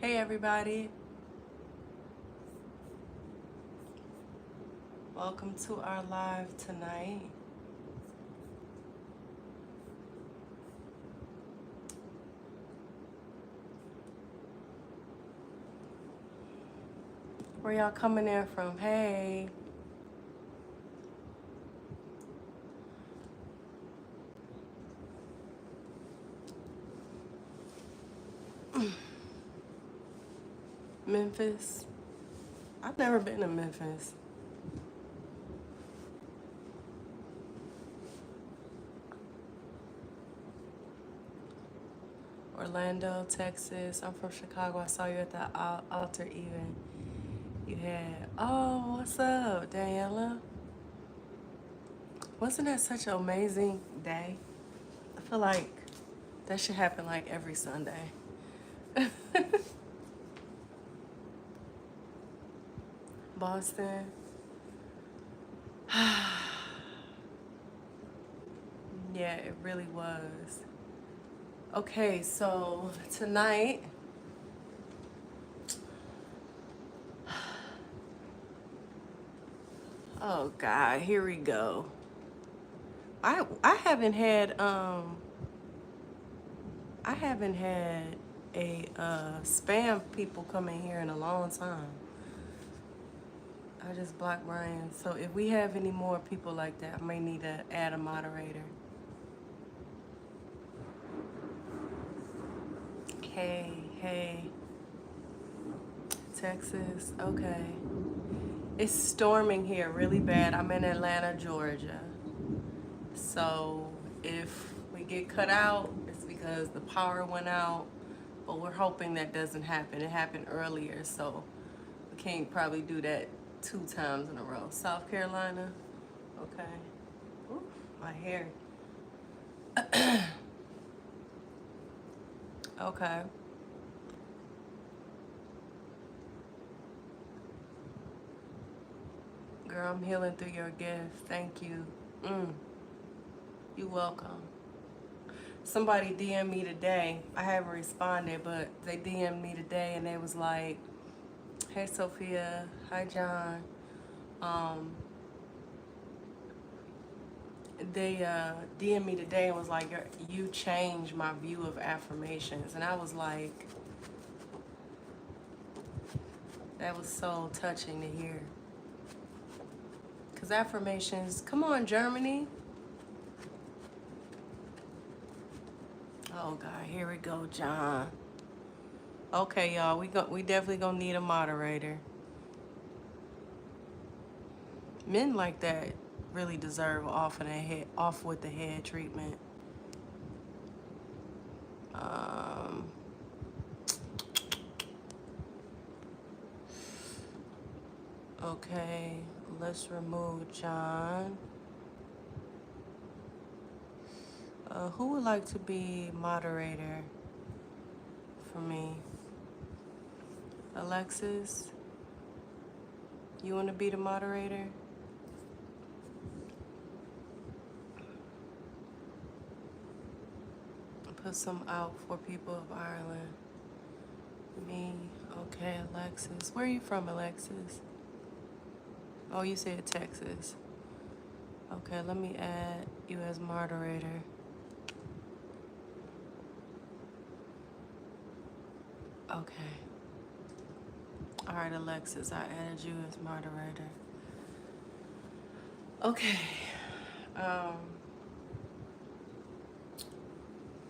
Hey everybody, welcome to our live tonight. Where y'all coming in from? Hey, Memphis. I've never been to Memphis. Orlando, Texas. I'm from Chicago. I saw you at the altar even. You had, oh, what's up, Daniela? Wasn't that such an amazing day? I feel like that should happen like every Sunday. Boston. Yeah, it really was. Okay, so tonight, oh God, here we go. I haven't had a spam people come in here in a long time. I just blocked Ryan. So if we have any more people like that, I may need to add a moderator. Hey, Texas. Okay. It's storming here really bad. I'm in Atlanta, Georgia. So if we get cut out, it's because the power went out. But we're hoping that doesn't happen. It happened earlier, so we can't probably do that 2 times in a row. South Carolina. Okay. Ooh, my hair. Okay. Girl, I'm healing through your gift. Thank you. You welcome. Somebody DM'd me today. I haven't responded, but they DM'd me today and they was like, hey Sophia, hi John. Um, they DM'd me today and was like, you changed my view of affirmations. And I was like, that was so touching to hear. Because affirmations, come on, Germany. Oh God, here we go, John. Okay, y'all, we definitely gonna need a moderator. Men like that really deserve off with the head treatment. Um, okay, let's remove John. Who would like to be moderator for me? Alexis, you want to be the moderator? Put some out for people of Ireland. Me, okay, Alexis. Where are you from, Alexis? Oh, you said Texas. Okay, let me add you as moderator. Okay. All right, Alexis, I added you as moderator. Okay.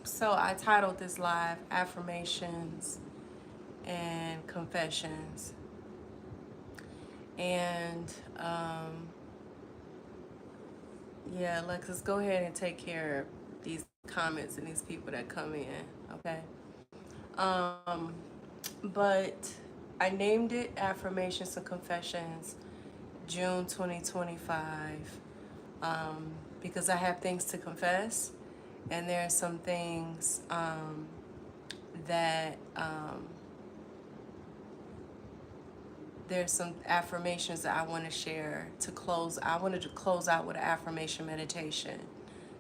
So I titled this live Affirmations and Confessions. And yeah, Alexis, go ahead and take care of these comments and these people that come in, okay? But I named it Affirmations and Confessions June 2025 because I have things to confess, and there are some things that there's some affirmations that I want to share to close. I wanted to close out with an affirmation meditation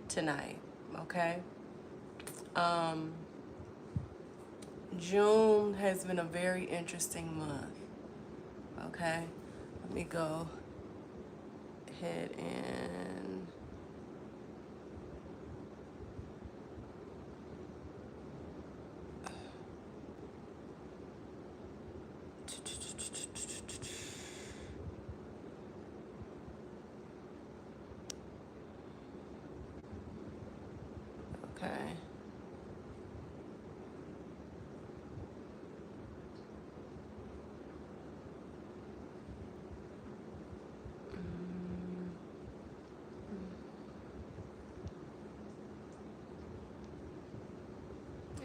tonight, okay? June has been a very interesting month. Okay, let me go ahead and okay.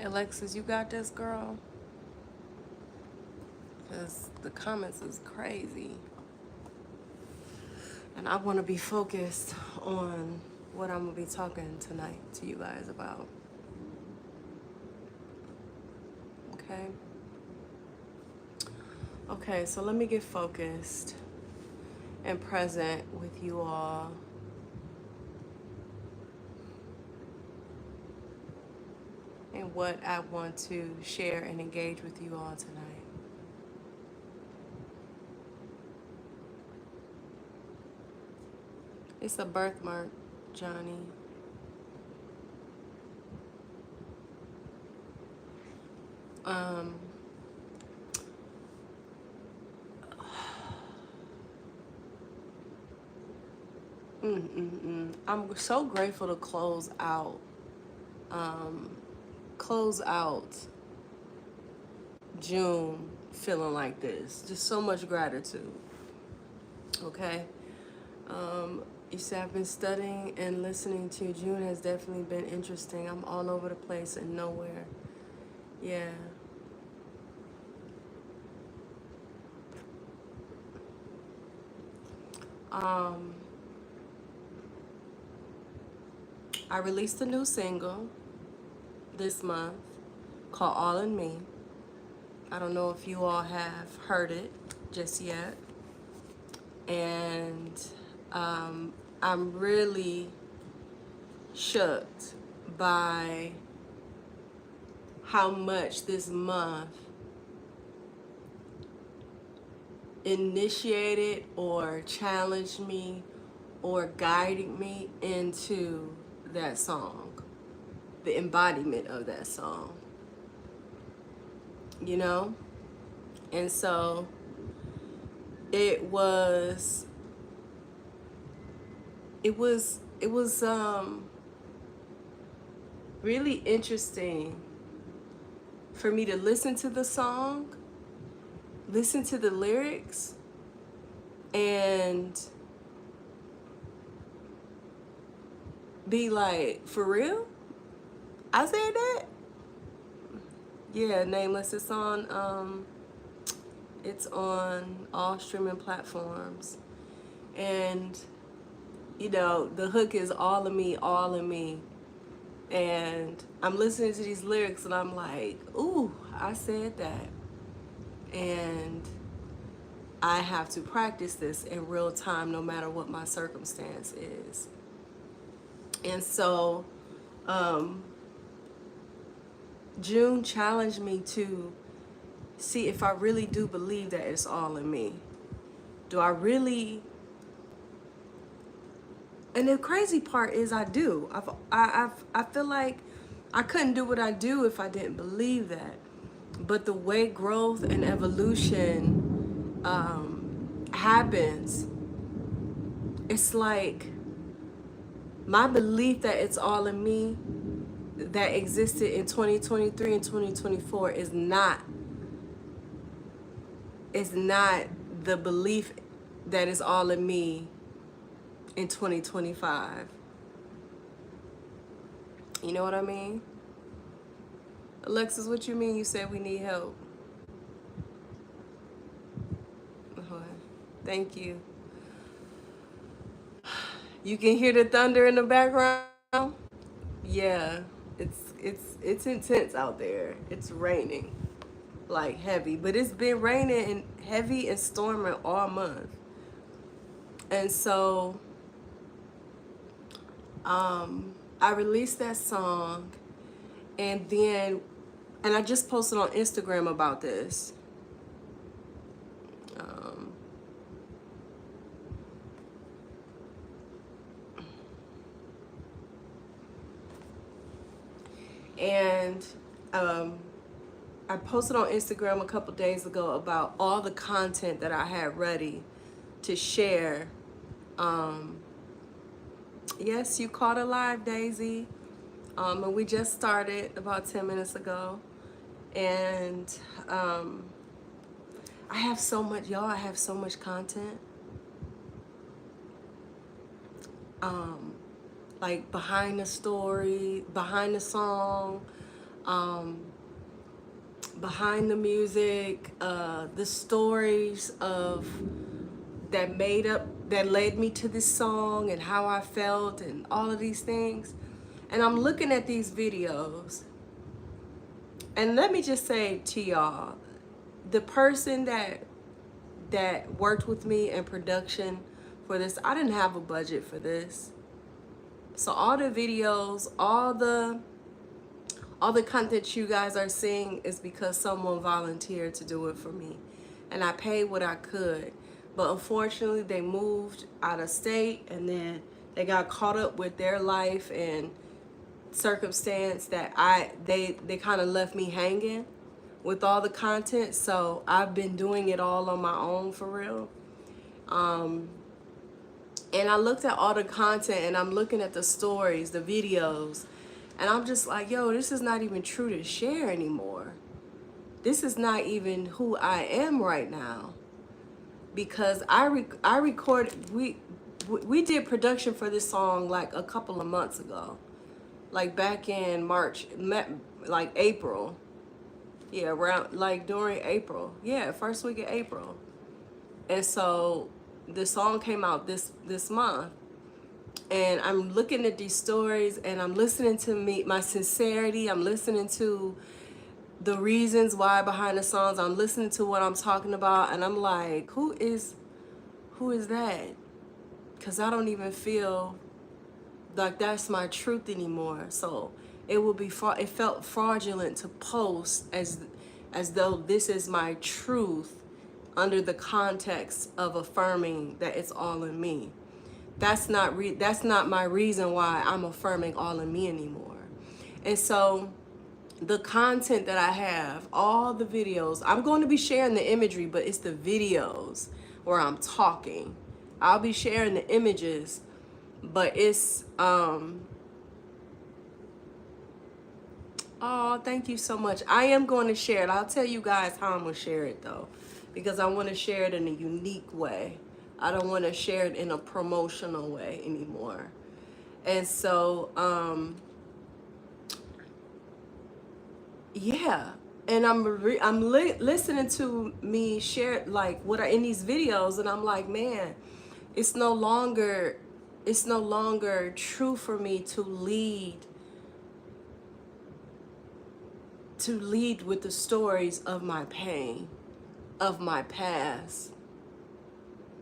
Alexis, you got this, girl? Because the comments is crazy. And I want to be focused on what I'm going to be talking tonight to you guys about. Okay? Okay, so let me get focused and present with you all. And what I want to share and engage with you all tonight. It's a birthmark, Johnny. I'm so grateful to close out June feeling like this. Just so much gratitude. Okay. You said I've been studying and listening to. June has definitely been interesting. I'm all over the place and nowhere. Yeah. I released a new single this month called All in Me. I don't know if you all have heard it just yet. And I'm really shocked by how much this month initiated or challenged me or guided me into that song, the embodiment of that song, you know? And so it was really interesting for me to listen to the song, listen to the lyrics, and be like, for real? I said that? Yeah, Nameless. It's on all streaming platforms. And you know, the hook is all of me, all of me. And I'm listening to these lyrics and I'm like, ooh, I said that. And I have to practice this in real time no matter what my circumstance is. And so June challenged me to see if I really do believe that it's all in me. Do I really? And the crazy part is I do. I feel like I couldn't do what I do if I didn't believe that. But the way growth and evolution happens, it's like my belief that it's all in me that existed in 2023 and 2024 is not the belief that is all in me in 2025. You know what I mean? Alexis, what you mean you said we need help? Thank you. You can hear the thunder in the background? Yeah, it's intense out there. It's raining like heavy, but it's been raining and heavy and storming all month. And so I released that song, and then And I just posted on Instagram about this. And I posted on Instagram a couple days ago about all the content that I had ready to share. Yes, you caught it live, Daisy. And we just started about 10 minutes ago. And I have so much, y'all, I have so much content. Like behind the story, behind the song, behind the music, the stories of that led me to this song and how I felt and all of these things. And I'm looking at these videos, and let me just say to y'all, the person that worked with me in production for this, I didn't have a budget for this. So all the videos, all the content you guys are seeing is because someone volunteered to do it for me. And I paid what I could. But unfortunately, they moved out of state, and then they got caught up with their life and circumstance that they kind of left me hanging with all the content. So I've been doing it all on my own for real. And I looked at all the content, and I'm looking at the stories, the videos, and I'm just like, yo, this is not even true to share anymore. This is not even who I am right now. Because I recorded, we did production for this song like a couple of months ago. Like back in March, like April. Yeah, around, like during April. Yeah, first week of April. And so the song came out this month. And I'm looking at these stories, and I'm listening to my sincerity. I'm listening to the reasons why behind the songs. I'm listening to what I'm talking about, and I'm like, who is that? Because I don't even feel like that's my truth anymore. So it felt fraudulent to post as though this is my truth under the context of affirming that it's all in me. That's not my reason why I'm affirming all in me anymore. And so the content that I have, all the videos, I'm going to be sharing the imagery, but it's the videos where I'm talking. I'll be sharing the images, but it's oh, thank you so much. I am going to share it. I'll tell you guys how I'm going to share it though, because I want to share it in a unique way. I don't want to share it in a promotional way anymore. And so yeah, and I'm listening to me share like what are in these videos, and I'm like, man, it's no longer true for me to lead with the stories of my pain, of my past.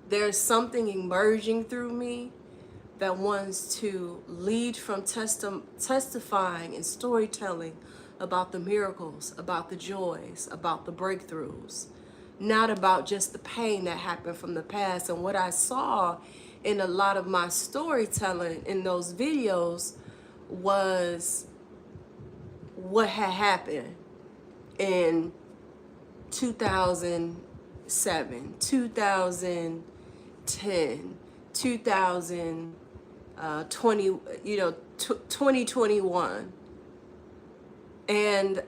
There's something emerging through me that wants to lead from testifying and storytelling about the miracles, about the joys, about the breakthroughs, not about just the pain that happened from the past. And what I saw in a lot of my storytelling in those videos was what had happened in 2007, 2010, 2020, 2021. And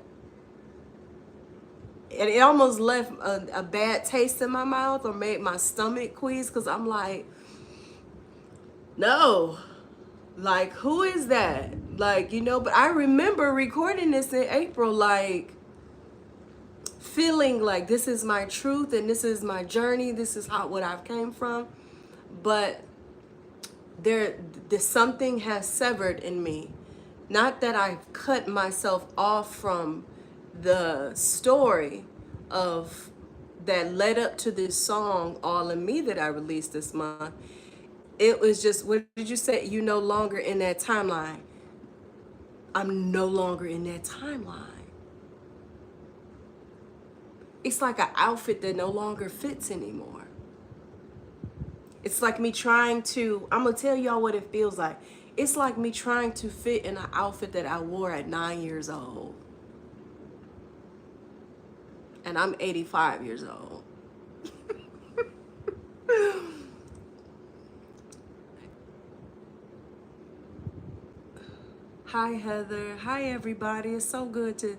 it almost left a bad taste in my mouth, or made my stomach quease, because I'm like, no, like, who is that? Like, but I remember recording this in April, like, feeling like this is my truth and this is my journey, this is what I've came from. But there's something has severed in me. Not that I've cut myself off from the story of that led up to this song, All in Me, that I released this month. It was just, what did you say? You're no longer in that timeline. I'm no longer in that timeline. it's like an outfit that no longer fits anymore. It's like me trying to, I'm going to tell y'all what it feels like. It's like me trying to fit in an outfit that I wore at 9 years old. And I'm 85 years old. Hi Heather. Hi everybody. It's so good to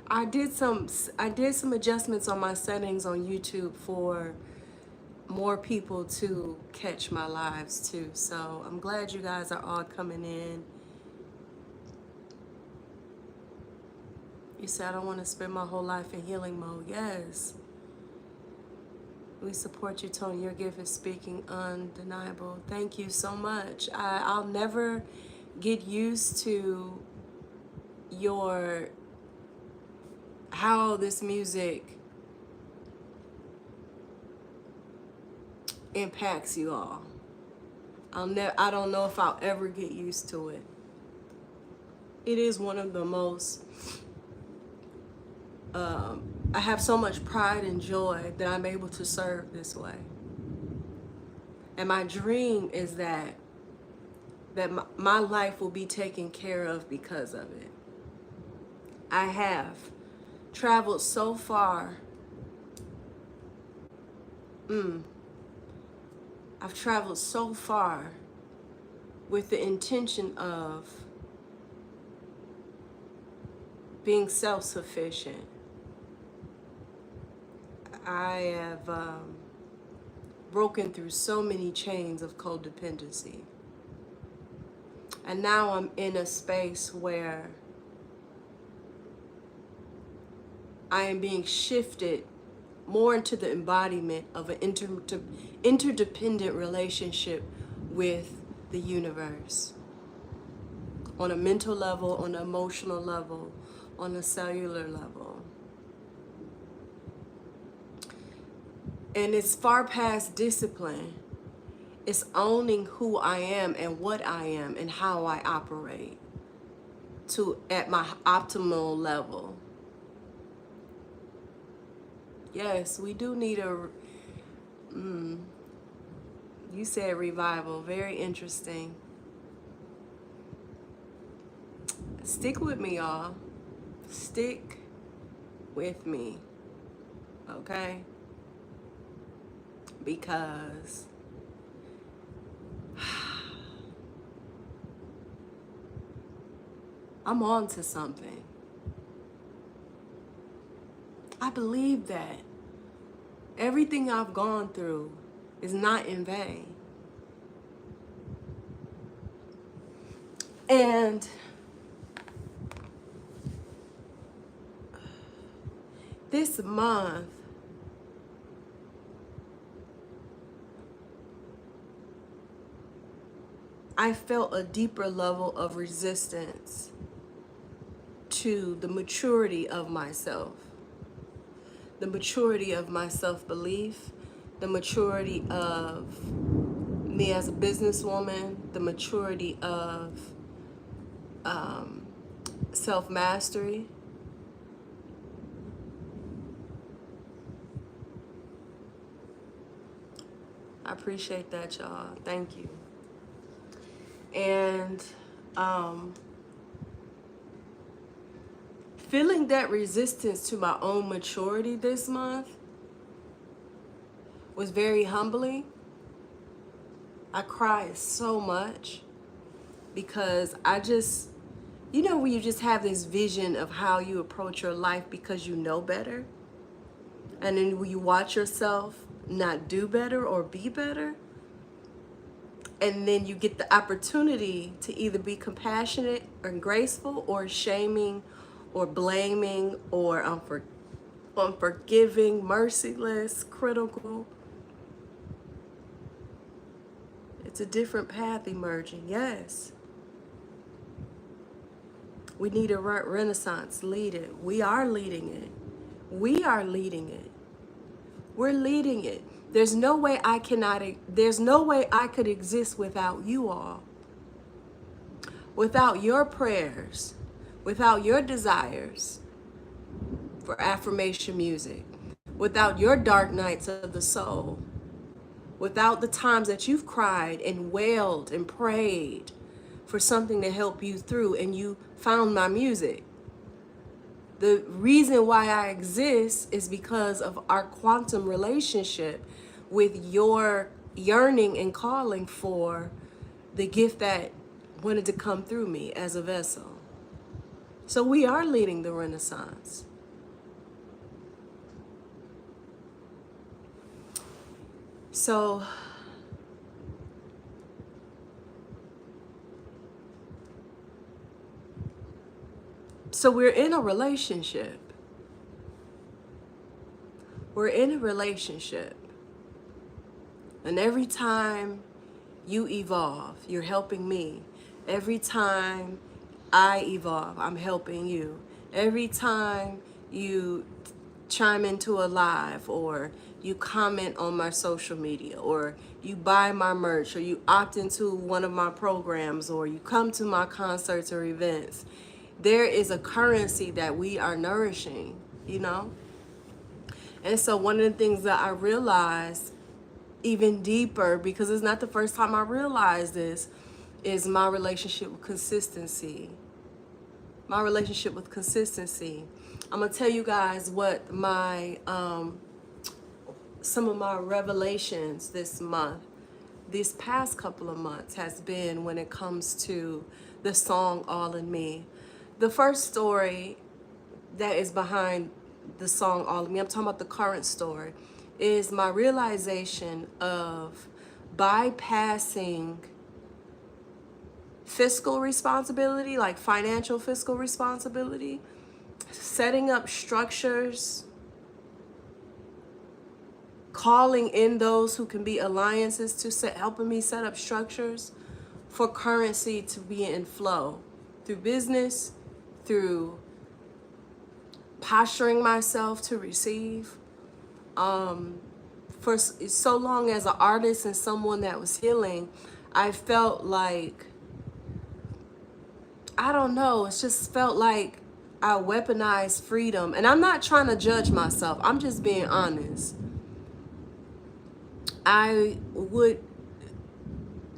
I did some adjustments on my settings on YouTube for more people to catch my lives too. So I'm glad you guys are all coming in. You said I don't want to spend my whole life in healing mode. Yes. We support you, Tony. Your gift is speaking undeniable. Thank you so much. I'll never get used to how this music impacts you all. I don't know if I'll ever get used to it. It is one of the most, I have so much pride and joy that I'm able to serve this way. And my dream is that my life will be taken care of because of it. I have traveled so far. I've traveled so far with the intention of being self-sufficient. I have broken through so many chains of codependency. And now I'm in a space where I am being shifted more into the embodiment of an interdependent relationship with the universe. On a mental level, on an emotional level, on a cellular level. And it's far past discipline. It's owning who I am and what I am and how I operate at my optimal level. Yes, we do need you said revival. Very interesting. Stick with me, y'all. Stick with me. Okay? Because I'm on to something. I believe that everything I've gone through is not in vain. And this month, I felt a deeper level of resistance to the maturity of myself, the maturity of my self-belief, the maturity of me as a businesswoman, the maturity of self-mastery. I appreciate that, y'all. Thank you. And feeling that resistance to my own maturity this month was very humbling. I cried so much because I just, when you just have this vision of how you approach your life because you know better, and then when you watch yourself not do better or be better, and then you get the opportunity to either be compassionate or graceful or shaming or blaming or unforgiving, merciless, critical. It's a different path emerging, yes. We need a renaissance, lead it. We are leading it. We are leading it. We're leading it. There's no way I could exist without you all. Without your prayers, without your desires for affirmation music, without your dark nights of the soul, without the times that you've cried and wailed and prayed for something to help you through, and you found my music. The reason why I exist is because of our quantum relationship with your yearning and calling for the gift that wanted to come through me as a vessel. So we are leading the Renaissance. So we're in a relationship. We're in a relationship. And every time you evolve, you're helping me. Every time I evolve, I'm helping you. Every time you chime into a live, or you comment on my social media, or you buy my merch, or you opt into one of my programs, or you come to my concerts or events, there is a currency that we are nourishing, you know? And so one of the things that I realized even deeper, because it's not the first time I realized this, is my relationship with consistency. My relationship with consistency. I'm gonna tell you guys what my some of my revelations this month, these past couple of months, has been when it comes to the song All in Me. The first story that is behind the song All in Me, I'm talking about the current story, is my realization of bypassing fiscal responsibility, like financial fiscal responsibility, setting up structures, calling in those who can be alliances to helping me set up structures for currency to be in flow through business, through posturing myself to receive. For so long as an artist and someone that was healing, I felt like, I don't know, it's just felt like I weaponized freedom. And I'm not trying to judge myself, I'm just being honest. I would,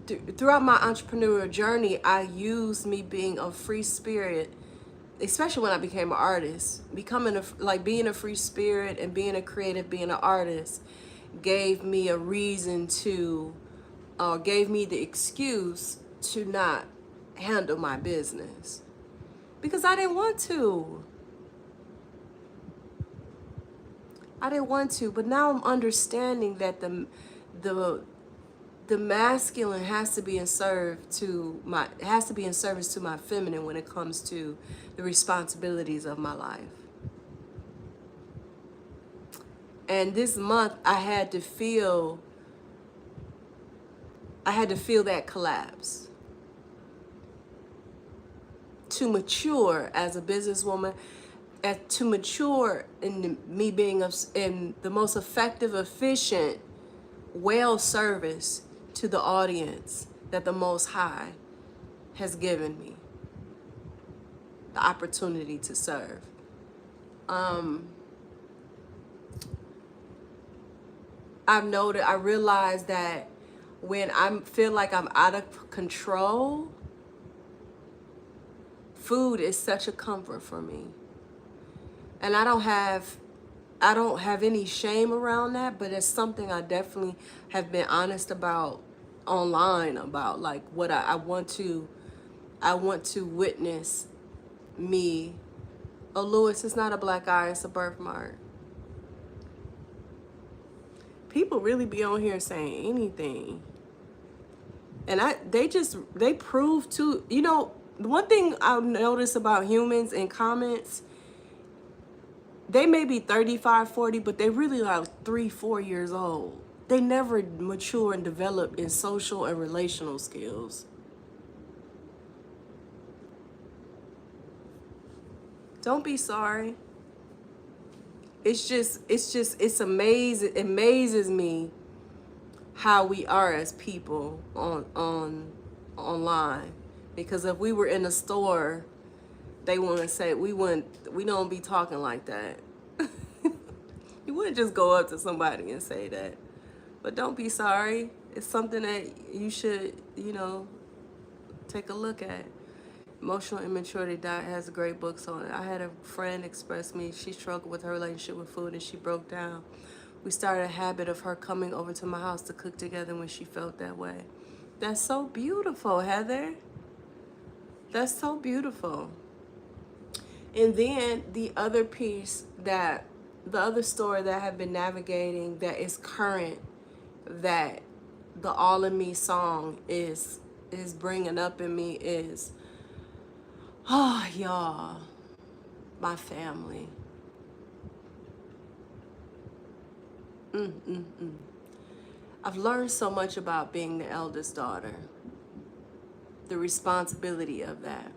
throughout my entrepreneurial journey, I used me being a free spirit, especially when I became an artist. Being a free spirit and being a creative, being an artist, gave me a reason to, gave me the excuse to not handle my business. Because I didn't want to. But now I'm understanding that the masculine has to be in service to my feminine when it comes to the responsibilities of my life. And this month I had to feel that collapse. To mature as a businesswoman, to mature in me being in the most effective, efficient, well service to the audience that the Most High has given me the opportunity to serve. I realized that when I feel like I'm out of control, food is such a comfort for me. And I don't have any shame around that, but it's something I definitely have been honest about online, about like what I want to witness me. Oh, Lewis, it's not a black eye, it's a birthmark. People really be on here saying anything. And they prove to, you know, one thing I've noticed about humans in comments, they may be 35, 40, but they really like 3, 4 years old. They never mature and develop in social and relational skills. Don't be sorry. It's amazing. It amazes me how we are as people online. Because if we were in a store, they want to say we don't be talking like that. You would just go up to somebody and say that. But don't be sorry. It's something that you should, you know, take a look at. Emotional Immaturity Diet has great books on it. I had a friend express me, she struggled with her relationship with food and she broke down. We started a habit of her coming over to my house to cook together when she felt that way. That's so beautiful, Heather. That's so beautiful. And then the other piece that, the other story that I have been navigating that is current, that the All in Me song is bringing up in me is, oh, y'all, my family. I've learned so much about being the eldest daughter, the responsibility of that.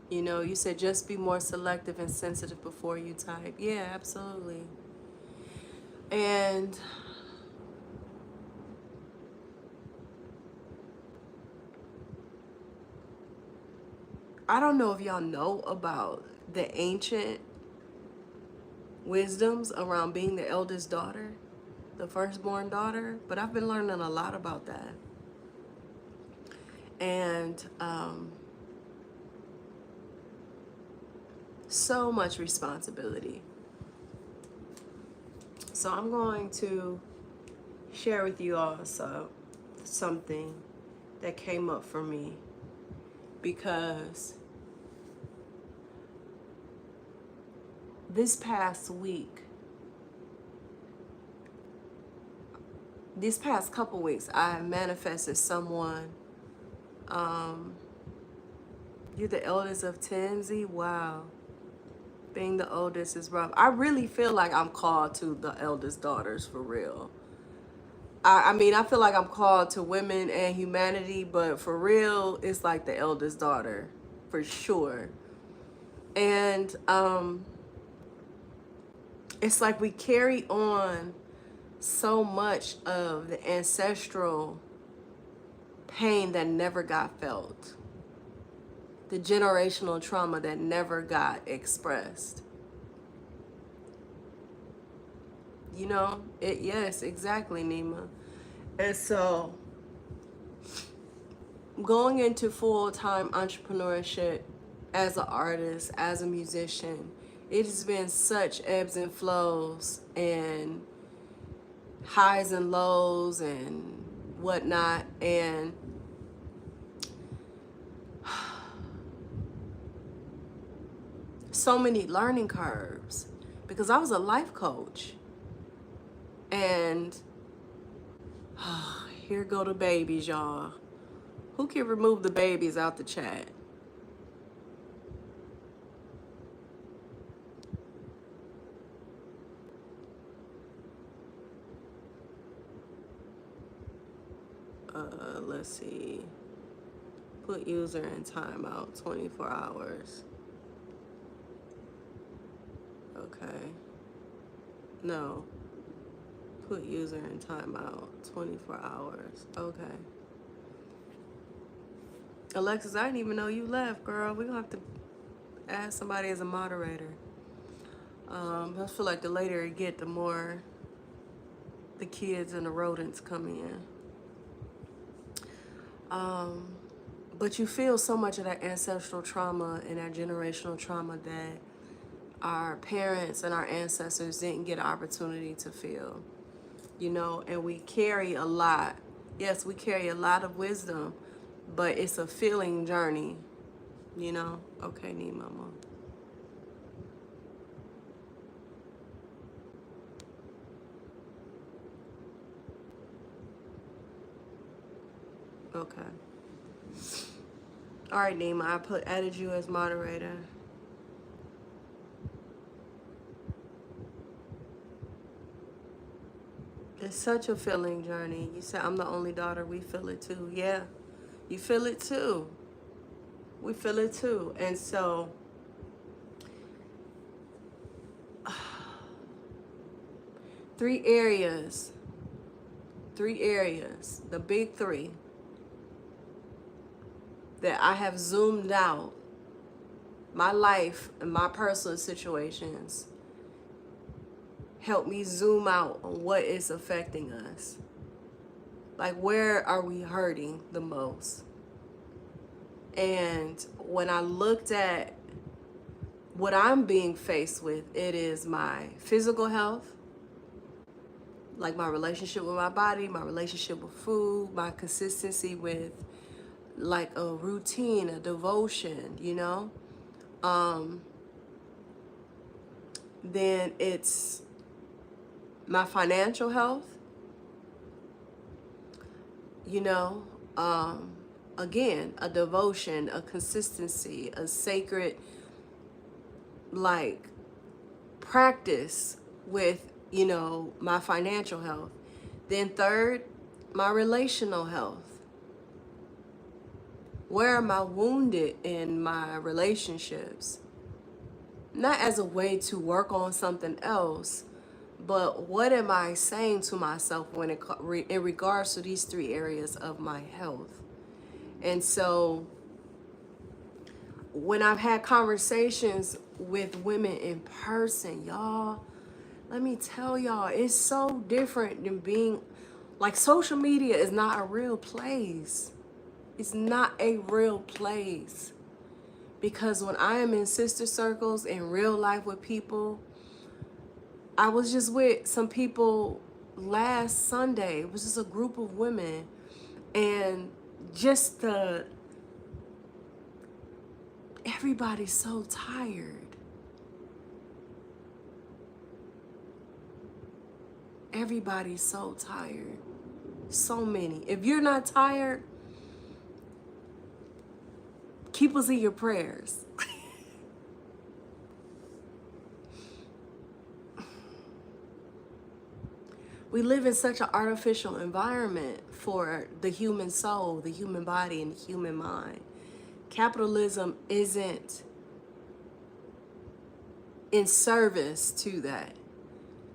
You know, you said just be more selective and sensitive before you type. Yeah, absolutely. And I don't know if y'all know about the ancient wisdoms around being the eldest daughter, the firstborn daughter, but I've been learning a lot about that. And so much responsibility. So I'm going to share with you all something that came up for me, because this past week, these past couple weeks, I have manifested someone. You're the eldest of 10, Z? Wow. Being the oldest is rough. I really feel like I'm called to the eldest daughters, for real. I mean, I feel like I'm called to women and humanity, but for real, it's like the eldest daughter, for sure. And it's like we carry on so much of the ancestral pain that never got felt, the generational trauma that never got expressed. You know, yes, exactly, Nima. And so going into full-time entrepreneurship as an artist, as a musician, it has been such ebbs and flows and highs and lows and whatnot. And so many learning curves, because I was a life coach. And here go the babies, y'all. Who can remove the babies out the chat? Let's see. Put user in timeout 24 hours. Okay. No. Put user in timeout 24 hours. Okay. Alexis, I didn't even know you left, girl. We're gonna have to add somebody as a moderator. I feel like the later it get, the more the kids and the rodents come in. But you feel so much of that ancestral trauma and that generational trauma that our parents and our ancestors didn't get an opportunity to feel, you know, and we carry a lot. Yes, we carry a lot of wisdom, but it's a feeling journey, you know. Okay, need mama. Okay. All right, Nima, I added you as moderator. It's such a feeling journey. You said I'm the only daughter. We feel it too. Yeah, you feel it too. We feel it too. And so three areas, the big three that I have zoomed out my life and my personal situations help me zoom out on what is affecting us. Like, where are we hurting the most? And when I looked at what I'm being faced with, it is my physical health, like my relationship with my body, my relationship with food, my consistency with like a routine, a devotion, you know? Then it's my financial health, you know? Again, a devotion, a consistency, a sacred, like, practice with, you know, my financial health. Then third, my relational health. Where am I wounded in my relationships? Not as a way to work on something else, but what am I saying to myself when in regards to these three areas of my health? And so when I've had conversations with women in person, y'all, let me tell y'all, it's so different than being, like, social media is not a real place. It's not a real place. Because when I am in sister circles in real life with people, I was just with some people last Sunday. It was just a group of women. And just everybody's so tired. Everybody's so tired. So many. If you're not tired, keep us in your prayers. We live in such an artificial environment for the human soul, the human body, and the human mind. Capitalism isn't in service to that.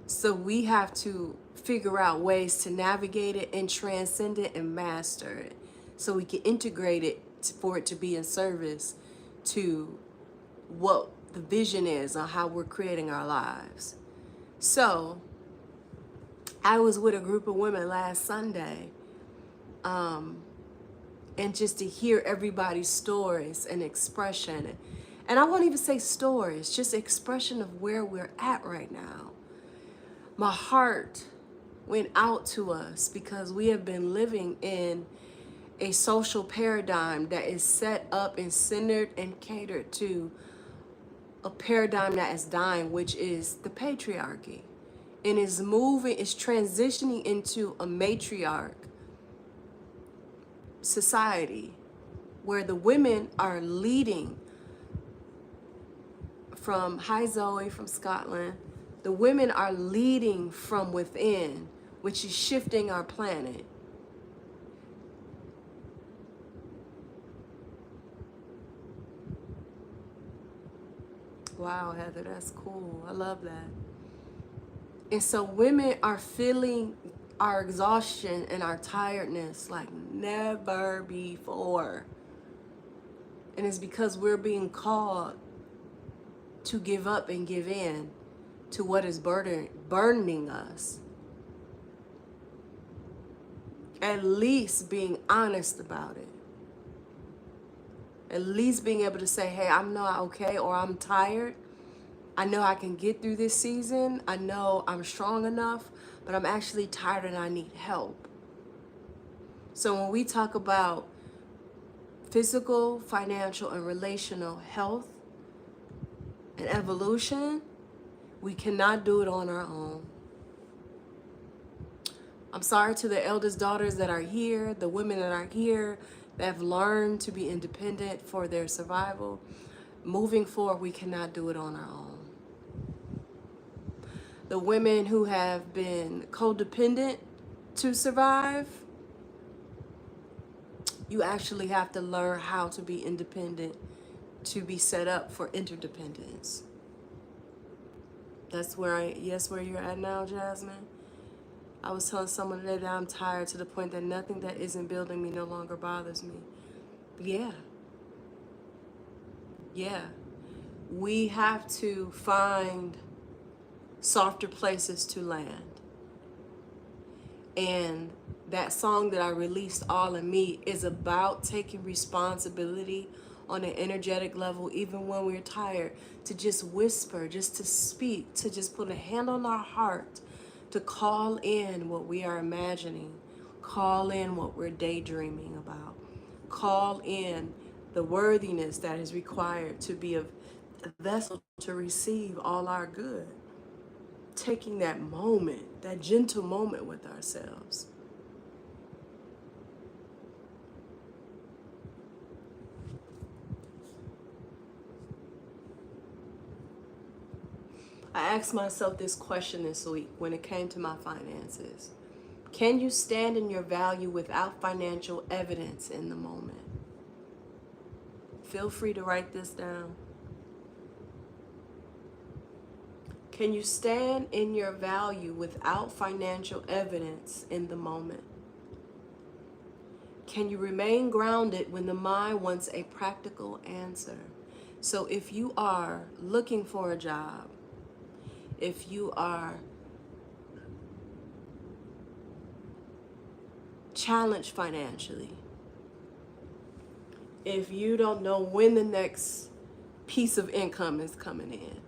So we have to figure out ways to navigate it and transcend it and master it, so we can integrate it for it to be in service to what the vision is on how we're creating our lives. So I was with a group of women last Sunday, and just to hear everybody's stories and expression, and I won't even say stories, just expression of where we're at right now. My heart went out to us because we have been living in a social paradigm that is set up and centered and catered to a paradigm that is dying, which is the patriarchy, and is transitioning into a matriarch society where the women are leading from, hi Zoe from Scotland, the women are leading from within, which is shifting our planet. Wow, Heather, that's cool. I love that. And so women are feeling our exhaustion and our tiredness like never before. And it's because we're being called to give up and give in to what is burdening us. At least being honest about it. At least being able to say, hey, I'm not okay, or I'm tired. I know I can get through this season. I know I'm strong enough, but I'm actually tired and I need help. So when we talk about physical, financial, and relational health and evolution, we cannot do it on our own. I'm sorry to the eldest daughters that are here, the women that are here that have learned to be independent for their survival. Moving forward, we cannot do it on our own. The women who have been codependent to survive, you actually have to learn how to be independent to be set up for interdependence. That's where where you're at now, Jasmine. I was telling someone today that I'm tired to the point that nothing that isn't building me no longer bothers me. Yeah. we have to find softer places to land. And that song that I released, All in Me, is about taking responsibility on an energetic level, even when we're tired, to just whisper, just to speak, to just put a hand on our heart, to call in what we are imagining, call in what we're daydreaming about, call in the worthiness that is required to be a vessel to receive all our good. Taking that moment, that gentle moment with ourselves. I asked myself this question this week when it came to my finances. Can you stand in your value without financial evidence in the moment? Feel free to write this down. Can you stand in your value without financial evidence in the moment? Can you remain grounded when the mind wants a practical answer? So if you are looking for a job, if you are challenged financially, if you don't know when the next piece of income is coming in,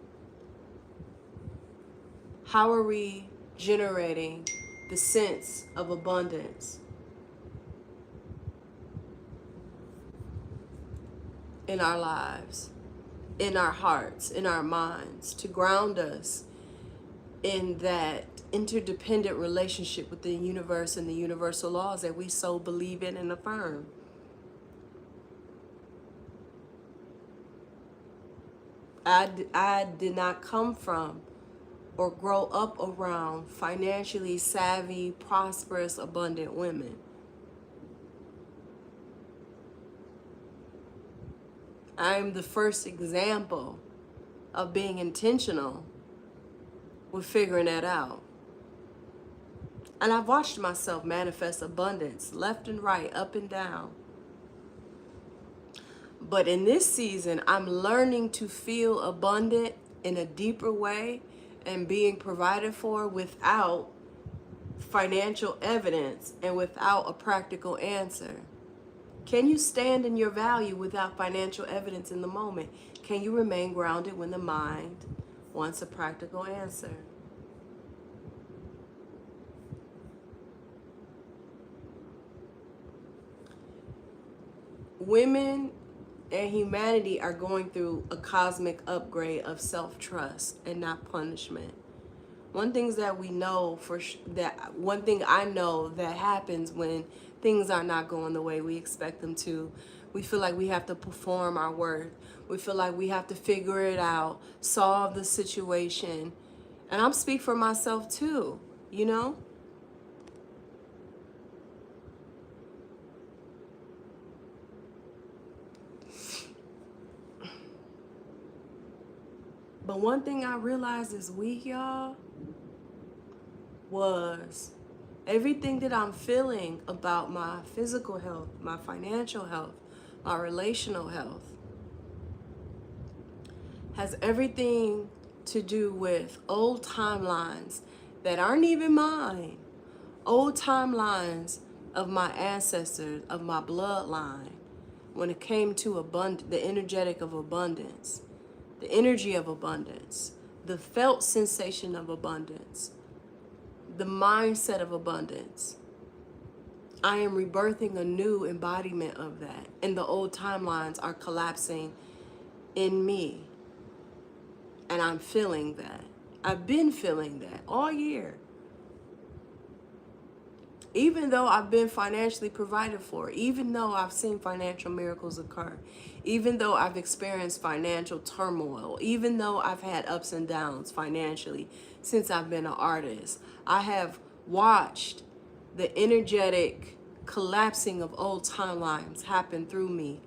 how are we generating the sense of abundance in our lives, in our hearts, in our minds, to ground us in that interdependent relationship with the universe and the universal laws that we so believe in and affirm? I did not come from or grow up around financially savvy, prosperous, abundant women. I am the first example of being intentional with figuring that out. And I've watched myself manifest abundance left and right, up and down. But in this season, I'm learning to feel abundant in a deeper way and being provided for without financial evidence and without a practical answer. Can you stand in your value without financial evidence in the moment? Can you remain grounded when the mind wants a practical answer? Women and humanity are going through a cosmic upgrade of self-trust and not punishment. One thing that we know one thing I know that happens when things are not going the way we expect them to, we feel like we have to perform our worth. We feel like we have to figure it out, solve the situation. And I'm speaking for myself too, you know? But one thing I realized this week, y'all, was everything that I'm feeling about my physical health, my financial health, my relational health, has everything to do with old timelines that aren't even mine. Old timelines of my ancestors, of my bloodline, when it came to the energetic of abundance, the energy of abundance, the felt sensation of abundance, the mindset of abundance. I am rebirthing a new embodiment of that, and the old timelines are collapsing in me, and I'm feeling that. I've been feeling that all year. Even though I've been financially provided for, even though I've seen financial miracles occur, even though I've experienced financial turmoil, even though I've had ups and downs financially since I've been an artist, I have watched the energetic collapsing of old timelines happen through me.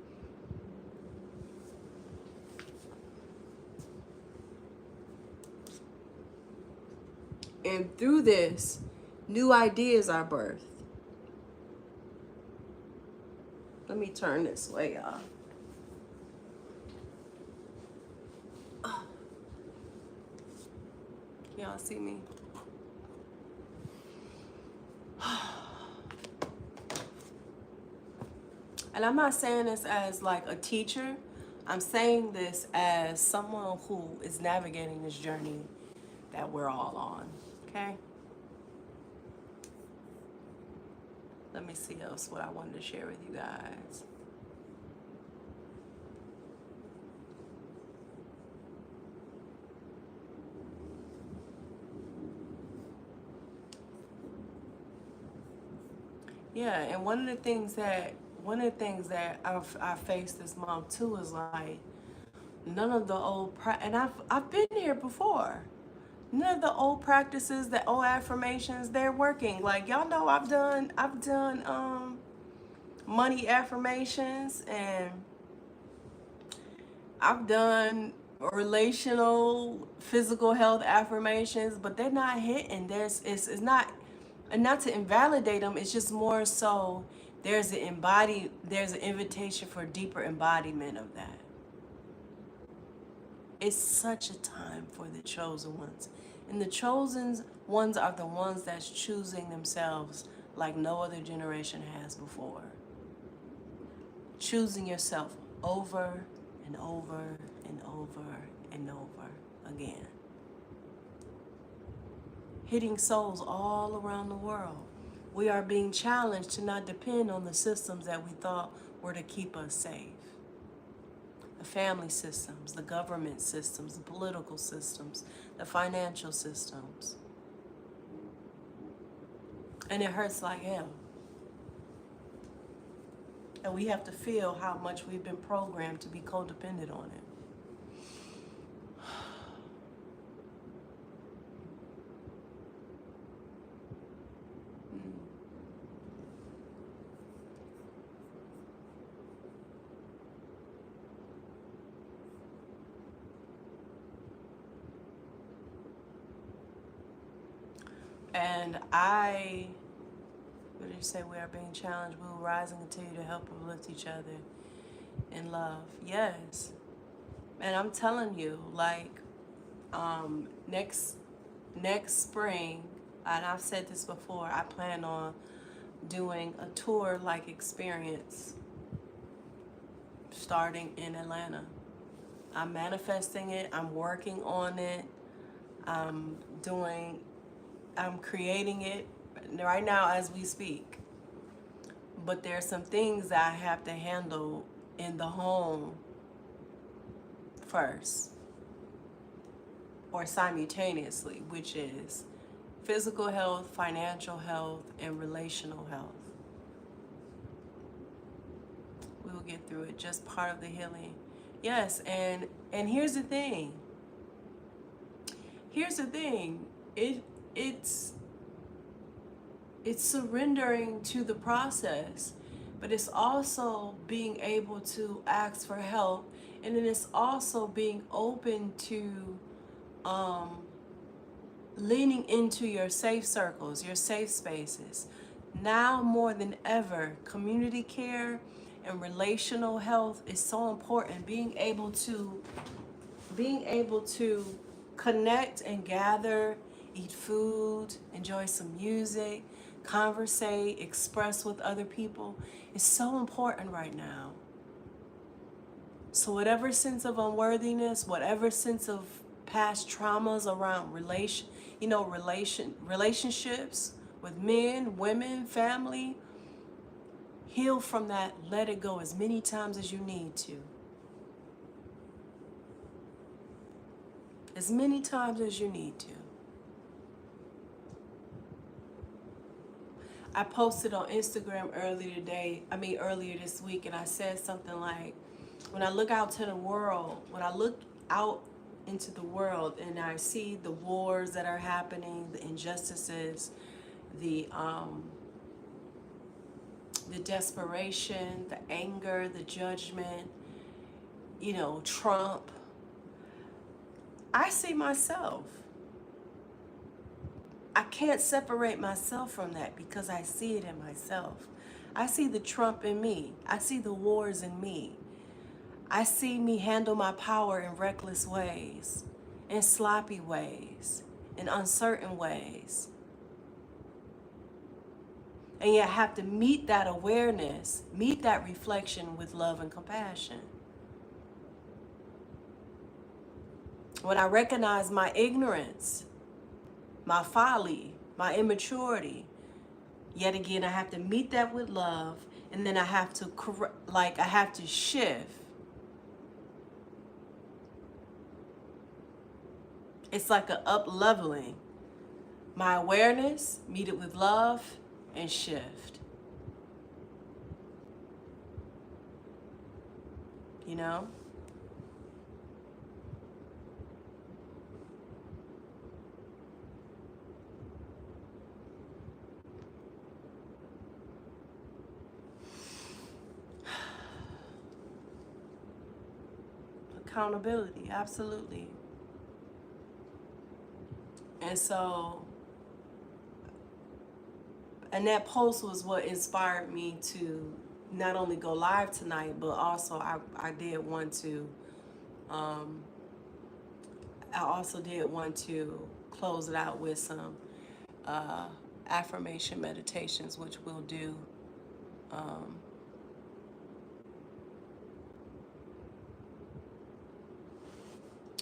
And through this, new ideas are birthed. Let me turn this way, y'all. Y'all see me? And I'm not saying this as like a teacher. I'm saying this as someone who is navigating this journey that we're all on. Okay? Let me see else what I wanted to share with you guys. Yeah, and one of the things that I faced this month too is like none of the old and I've been here before. None of the old practices, the old affirmations, they're working. Like y'all know I've done money affirmations, and I've done relational physical health affirmations, but they're not hitting. It's not, and not to invalidate them, it's just more so there's an invitation for deeper embodiment of that. It's such a time for the chosen ones. And the chosen ones are the ones that's choosing themselves like no other generation has before. Choosing yourself over and over and over and over again. Hitting souls all around the world. We are being challenged to not depend on the systems that we thought were to keep us safe. The family systems, the government systems, the political systems, the financial systems. And it hurts like hell. And we have to feel how much we've been programmed to be codependent on it. And what did you say? We are being challenged. We will rise and continue to help uplift each other in love. Yes. And I'm telling you, like, next spring, and I've said this before, I plan on doing a tour-like experience starting in Atlanta. I'm manifesting it. I'm working on it. I'm creating it right now as we speak. But there's some things that I have to handle in the home first, or simultaneously, which is physical health, financial health, and relational health. We will get through it. Just part of the healing. Yes, and here's the thing. It's surrendering to the process, but it's also being able to ask for help, and then it's also being open to leaning into your safe circles, your safe spaces. Now more than ever, community care and relational health is so important. Being able to connect and gather, eat food, enjoy some music, conversate, express with other people is so important right now. So whatever sense of unworthiness, whatever sense of past traumas around relationships with men, women, family, heal from that. Let it go as many times as you need to. As many times as you need to. I posted on Instagram earlier this week, and I said something like, when I look out into the world and I see the wars that are happening, the injustices, the desperation, the anger, the judgment, Trump, I see myself. I can't separate myself from that because I see it in myself. I see the Trump in me. I see the wars in me. I see me handle my power in reckless ways, in sloppy ways, in uncertain ways. And you have to meet that awareness, meet that reflection with love and compassion. When I recognize my ignorance, my folly, my immaturity, yet again, I have to meet that with love, and then I have to I have to shift. It's like a up leveling. My awareness, meet it with love, and shift. You know? Accountability, absolutely. And so, and that post was what inspired me to not only go live tonight, but also I did want to, I also did want to close it out with some affirmation meditations, which we'll do.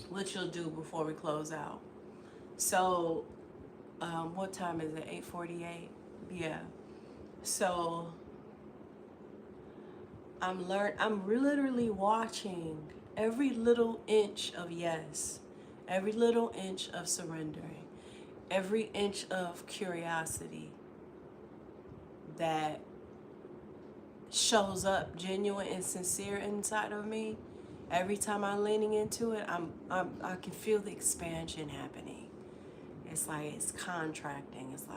Which you'll do before we close out. So, what time is it? 8:48. Yeah. So I'm literally watching every little inch of yes, every little inch of surrendering, every inch of curiosity that shows up genuine and sincere inside of me. Every time I'm leaning into it, I can feel the expansion happening. It's like it's contracting. It's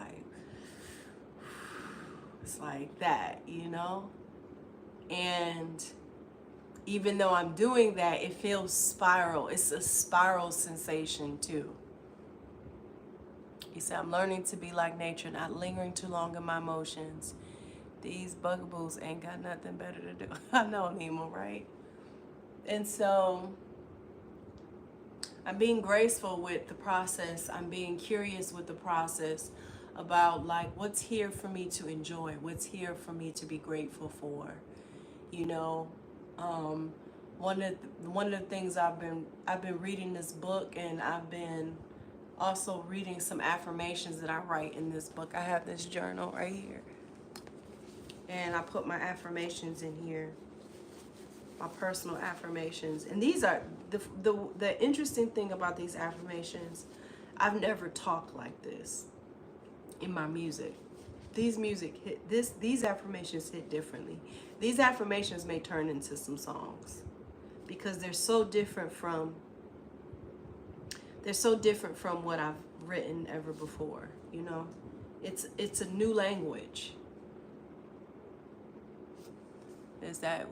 like that, you know? And even though I'm doing that, it feels spiral. It's a spiral sensation too. He said, I'm learning to be like nature, not lingering too long in my emotions. These bugaboos ain't got nothing better to do. I know, Nemo, right? And so I'm being graceful with the process. I'm being curious with the process about like what's here for me to enjoy, what's here for me to be grateful for. You know, one of the things I've been reading this book, and I've been also reading some affirmations that I write in this book. I have this journal right here, and I put my affirmations in here, my personal affirmations. And these are the interesting thing about these affirmations. I've never talked like this in my music. These affirmations hit differently. These affirmations may turn into some songs because they're so different from what I've written ever before, you know? It's a new language. Is that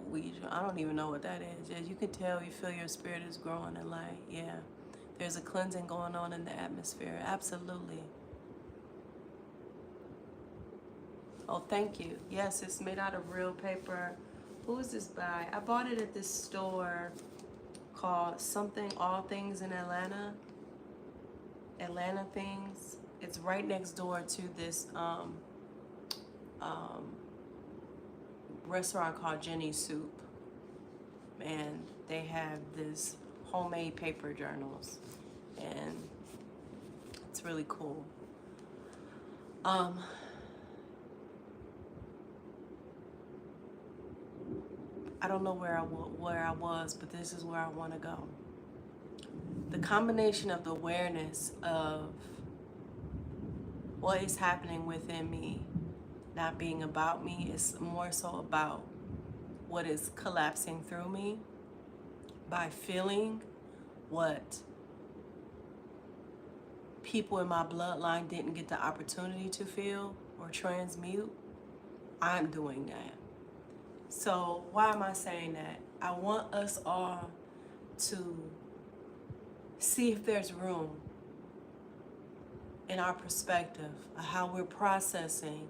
I don't even know what that is. Yeah, you can tell, you feel your spirit is growing in light. Yeah. There's a cleansing going on in the atmosphere. Absolutely. Oh, thank you. Yes, it's made out of real paper. Who is this by? I bought it at this store called something, All Things in Atlanta. Atlanta Things. It's right next door to this restaurant called Jenny's Soup. And they have this homemade paper journals. And it's really cool. I don't know where I was, but this is where I want to go. The combination of the awareness of what is happening within me, not being about me, is more so about what is collapsing through me by feeling what people in my bloodline didn't get the opportunity to feel or transmute. I'm doing that. So why am I saying that? I want us all to see if there's room in our perspective of how we're processing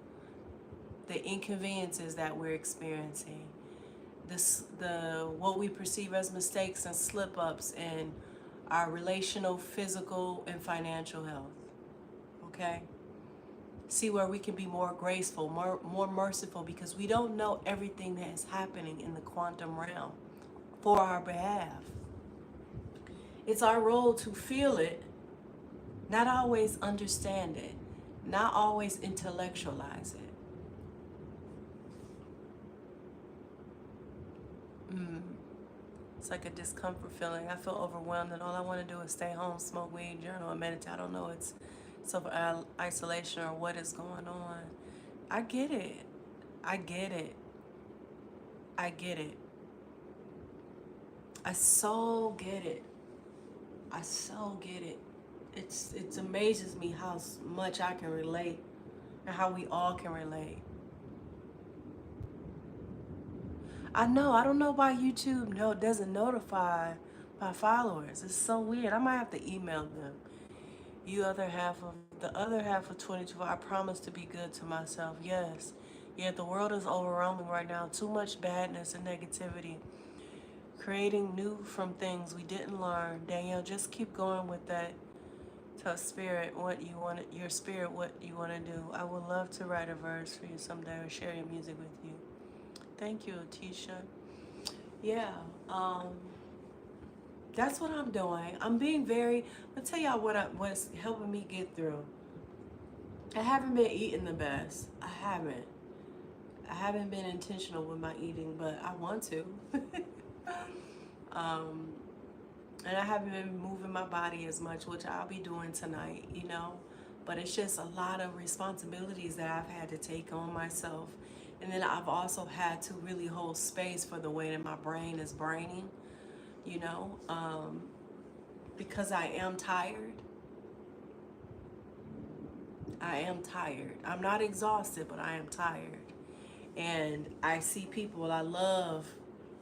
the inconveniences that we're experiencing, what we perceive as mistakes and slip-ups in our relational, physical, and financial health. okay? See where we can be more graceful, more merciful, because we don't know everything that is happening in the quantum realm for our behalf. It's our role to feel it, not always understand it, not always intellectualize it. It's like a discomfort feeling. I feel overwhelmed and all I want to do is stay home, smoke weed, journal, and meditate. I don't know it's isolation or what is going on. I get it. I get it. I get it. I so get it. I so get it. It amazes me how much I can relate and how we all can relate. I know. I don't know why YouTube doesn't notify my followers. It's so weird. I might have to email them. The other half of 22, I promise to be good to myself. Yes. Yet the world is overwhelming right now. Too much badness and negativity. Creating new from things we didn't learn. Danielle, just keep going with that. Tell spirit what you want. Your spirit what you want to do. I would love to write a verse for you someday or share your music with you. Thank you, Atisha. Yeah. That's what I'm doing. I'm being I'll tell y'all what's helping me get through. I haven't been eating the best. I haven't been intentional with my eating, but I want to. And I haven't been moving my body as much, which I'll be doing tonight, But it's just a lot of responsibilities that I've had to take on myself. And then I've also had to really hold space for the way that my brain is braining, because I am tired. I am tired. I'm not exhausted, but I am tired. And I see people I love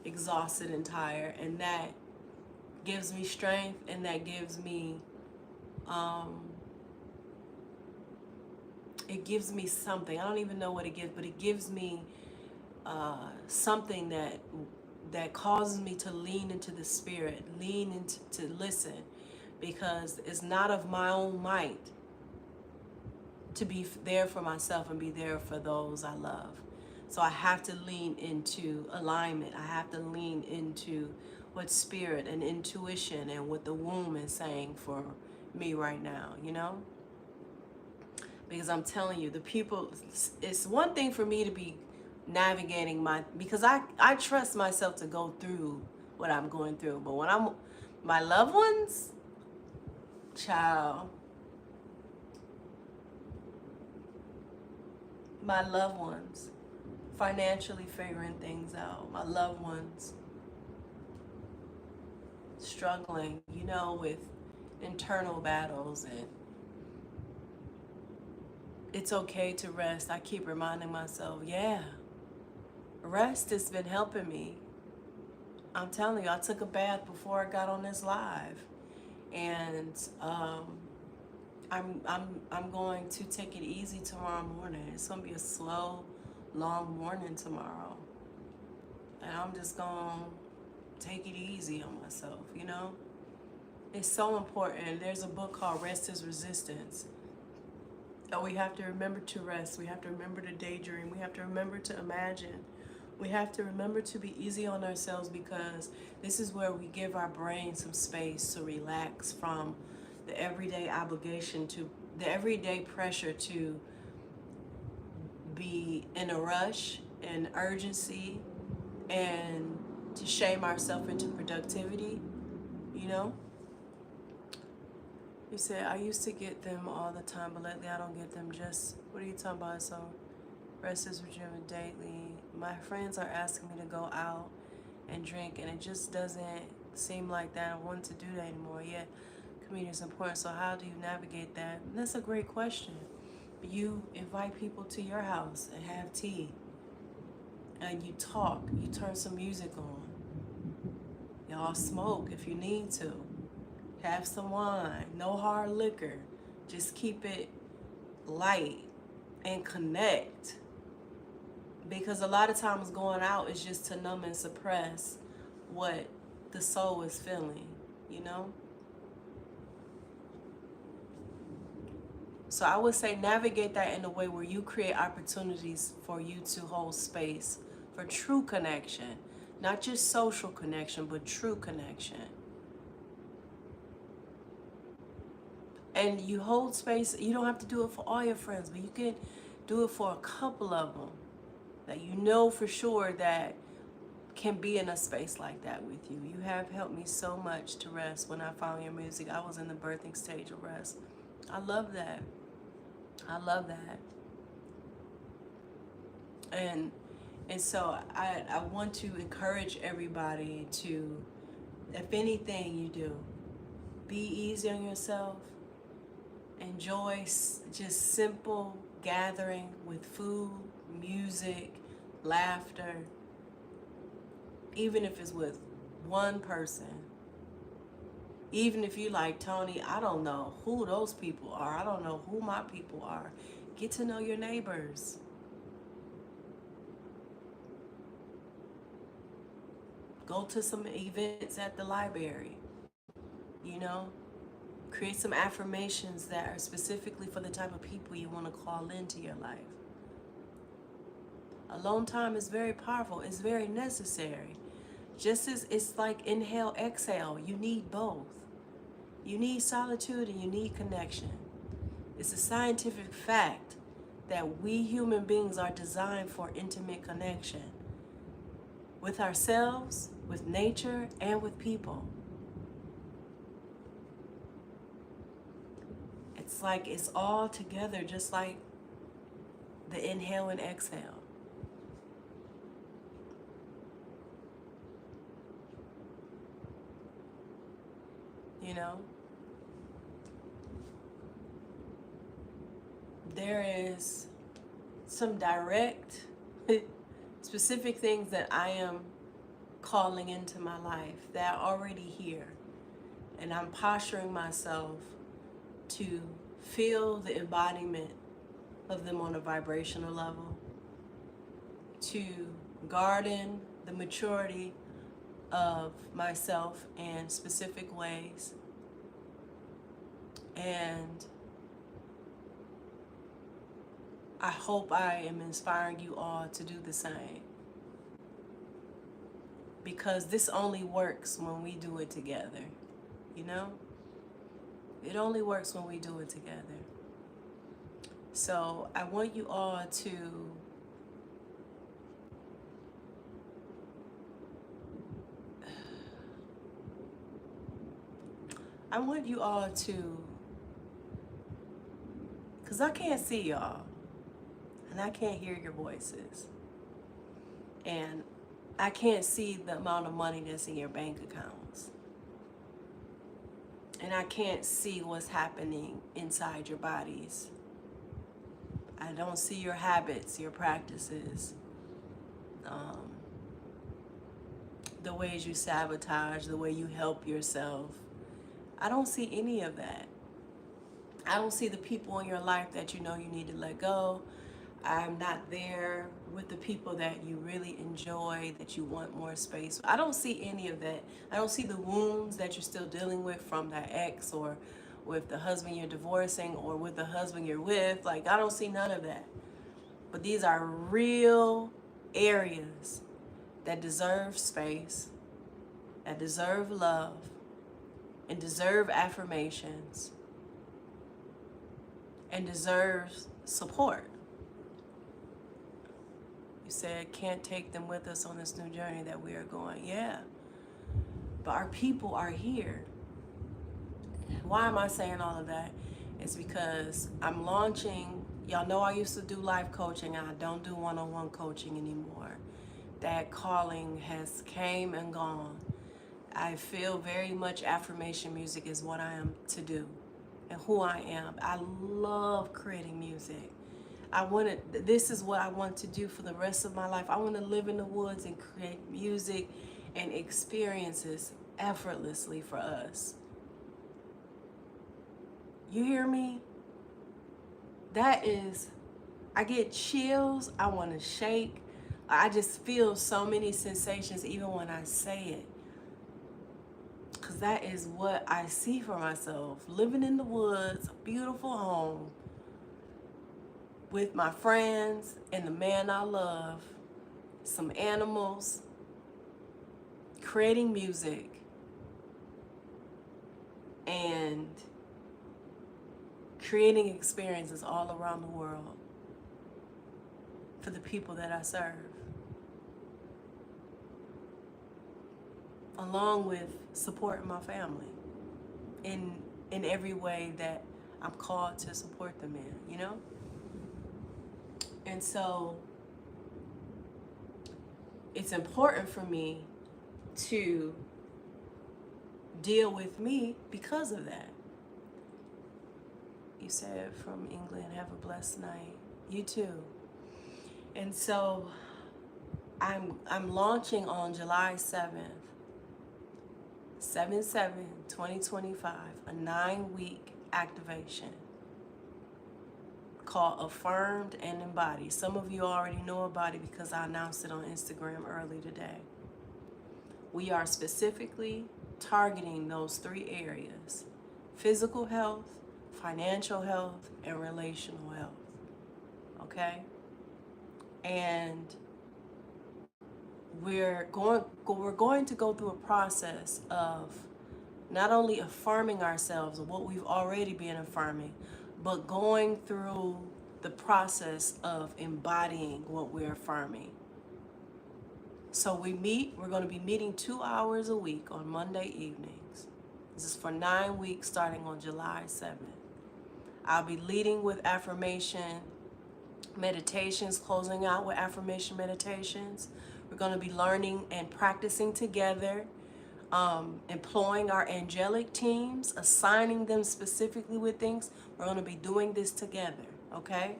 exhausted and tired, and that gives me strength, and that gives me it gives me something. I don't even know what it gives, but it gives me something that causes me to lean into the spirit, lean into to listen, because it's not of my own might to be there for myself and be there for those I love. So I have to lean into alignment. I have to lean into what spirit and intuition and what the womb is saying for me right now, Because I'm telling you, the people, it's one thing for me to be navigating because I trust myself to go through what I'm going through. But when my loved ones, child, my loved ones, financially figuring things out, my loved ones struggling, with internal battles, and it's okay to rest. I keep reminding myself, yeah, rest has been helping me. I'm telling you, I took a bath before I got on this live, and I'm going to take it easy tomorrow morning. It's gonna be a slow, long morning tomorrow, and I'm just gonna take it easy on myself. It's so important. There's a book called Rest is Resistance. We have to remember to rest. We have to remember to daydream. We have to remember to imagine. We have to remember to be easy on ourselves, because this is where we give our brain some space to relax from the everyday obligation, to the everyday pressure to be in a rush and urgency, and to shame ourselves into productivity, You said, I used to get them all the time, but lately I don't get them. Just, what are you talking about? So, rest is rejuvenated daily. My friends are asking me to go out and drink, and it just doesn't seem like that I want to do that anymore. Yet, community is important. So how do you navigate that? And that's a great question. You invite people to your house and have tea, and you talk. You turn some music on. Y'all smoke if you need to. Have some wine, no hard liquor. Just keep it light and connect. Because a lot of times going out is just to numb and suppress what the soul is feeling, So I would say navigate that in a way where you create opportunities for you to hold space for true connection, not just social connection, but true connection. And you hold space, you don't have to do it for all your friends, but you can do it for a couple of them that you know for sure that can be in a space like that with you. You have helped me so much to rest. When I found your music, I was in the birthing stage of rest. I love that. I love that. And so I want to encourage everybody to, if anything you do, be easy on yourself. Enjoy just simple gathering with food, music, laughter, even if it's with one person. Even if you like, Tony, I don't know who those people are. I don't know who my people are. Get to know your neighbors. Go to some events at the library. You know, create some affirmations that are specifically for the type of people you want to call into your life. Alone time is very powerful. It's very necessary. Just as it's like inhale, exhale, you need both. You need solitude and you need connection. It's a scientific fact that we human beings are designed for intimate connection with ourselves, with nature, and with people. It's like it's all together, just like the inhale and exhale. You know? There is some direct, specific things that I am calling into my life that are already here. And I'm posturing myself to feel the embodiment of them on a vibrational level, to garden the maturity of myself in specific ways, and I hope I am inspiring you all to do the same, because this only works when we do it together, you know? It only works when we do it together. So I want you all to because I can't see y'all and I can't hear your voices and I can't see the amount of money that's in your bank accounts. And I can't see what's happening inside your bodies. I don't see your habits, your practices, the ways you sabotage, the way you help yourself. I don't see any of that. I don't see the people in your life that you know you need to let go. I'm not there with the people that you really enjoy, that you want more space. I don't see any of that. I don't see the wounds that you're still dealing with from that ex, or with the husband you're divorcing, or with the husband you're with. Like, I don't see none of that. But these are real areas that deserve space, that deserve love, and deserve affirmations, and deserves support. You said can't take them with us on this new journey that we are going. Yeah, but our people are here. Why am I saying all of that? It's because I'm launching, y'all know I used to do life coaching. I don't do one-on-one coaching anymore. That calling has came and gone. I feel very much affirmation music is what I am to do and who I am. I love creating music. This is what I want to do for the rest of my life. I want to live in the woods and create music and experiences effortlessly for us. You hear me? I get chills. I want to shake. I just feel so many sensations even when I say it. Because that is what I see for myself. Living in the woods, a beautiful home, with my friends and the man I love, some animals, creating music, and creating experiences all around the world for the people that I serve, along with supporting my family in every way that I'm called to support them in, you know? And so it's important for me to deal with me because of that. You said from England, have a blessed night. You too. And so I'm launching on July 7th, 7/7/2025, a 9-week activation called Affirmed and Embodied. Some of you already know about it because I announced it on Instagram early today. We are specifically targeting those 3 areas: physical health, financial health, and relational health. Okay? And we're going to go through a process of not only affirming ourselves of what we've already been affirming, but going through the process of embodying what we're affirming. So we're going to be meeting 2 hours a week on Monday evenings. This is for 9 weeks starting on July 7th. I'll be leading with affirmation meditations, closing out with affirmation meditations. We're going to be learning and practicing together, employing our angelic teams, assigning them specifically with things. We're going to be doing this together, okay?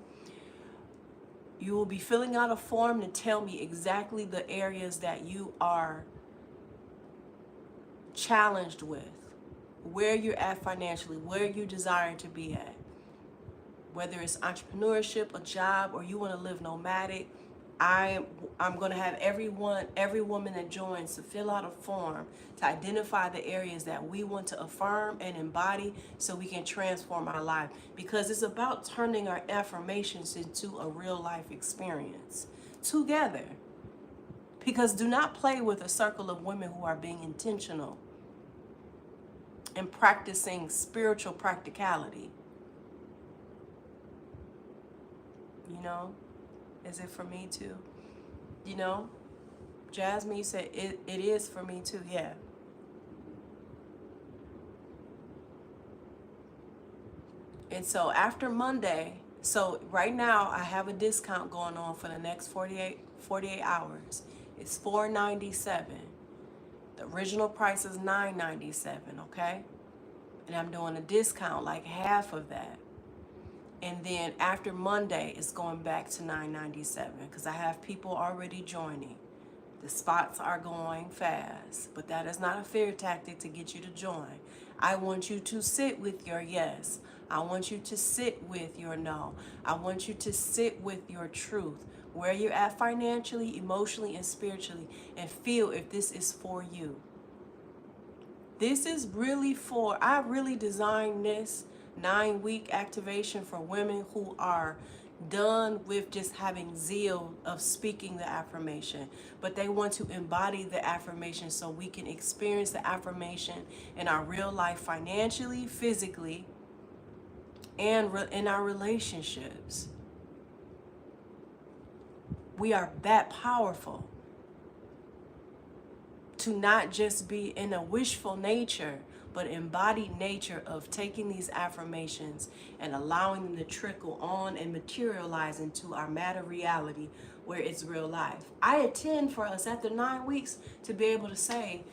You will be filling out a form to tell me exactly the areas that you are challenged with, where you're at financially, where you desire to be at. Whether it's entrepreneurship, a job, or you want to live nomadic, I'm going to have every woman that joins to fill out a form to identify the areas that we want to affirm and embody so we can transform our life. Because it's about turning our affirmations into a real life experience together. Because do not play with a circle of women who are being intentional and practicing spiritual practicality. You know? Is it for me too? You know? Jasmine, you said it is for me too. Yeah. And so after Monday, so right now I have a discount going on for the next 48 hours. It's $4.97. The original price is $9.97, okay? And I'm doing a discount, like half of that. And then after Monday, it's going back to $9.97 because I have people already joining. The spots are going fast, but that is not a fear tactic to get you to join. I want you to sit with your yes. I want you to sit with your no. I want you to sit with your truth, where you're at financially, emotionally, and spiritually, and feel if this is for you. This is really for, I really designed this 9-week activation for women who are done with just having zeal of speaking the affirmation, but they want to embody the affirmation so we can experience the affirmation in our real life financially, physically, and in our relationships. We are that powerful to not just be in a wishful nature, but embodied nature of taking these affirmations and allowing them to trickle on and materialize into our matter reality where it's real life. I intend for us after 9 weeks to be able to say,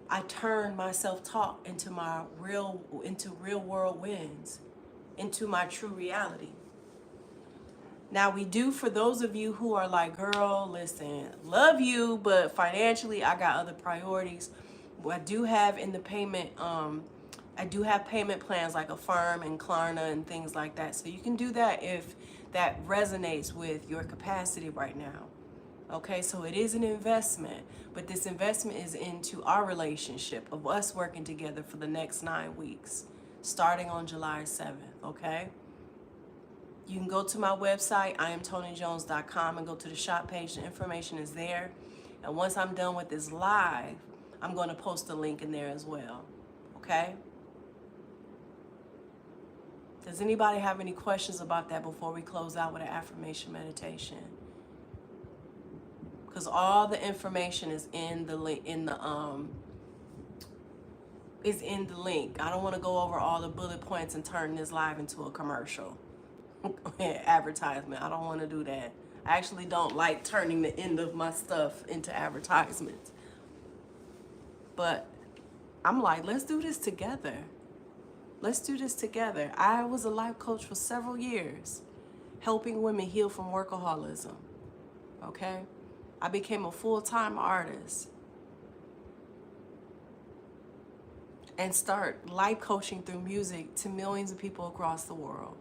I turned my self-talk into real world wins, into my true reality. Now we do, for those of you who are like, girl, listen, love you, but financially I got other priorities. I do have in the payment, I do have payment plans like Affirm and Klarna and things like that. So you can do that if that resonates with your capacity right now. Okay, so it is an investment, but this investment is into our relationship of us working together for the next 9 weeks, starting on July 7th, okay? You can go to my website, IamTonijones.com, and go to the shop page. The information is there. And once I'm done with this live, I'm going to post a link in there as well. Okay? Does anybody have any questions about that before we close out with an affirmation meditation? Because all the information is in the link, is in the link. I don't want to go over all the bullet points and turn this live into a commercial advertisement. I don't want to do that. I actually don't like turning the end of my stuff into advertisements. But I'm like, let's do this together. Let's do this together. I was a life coach for several years, helping women heal from workaholism. Okay? I became a full-time artist and start life coaching through music to millions of people across the world.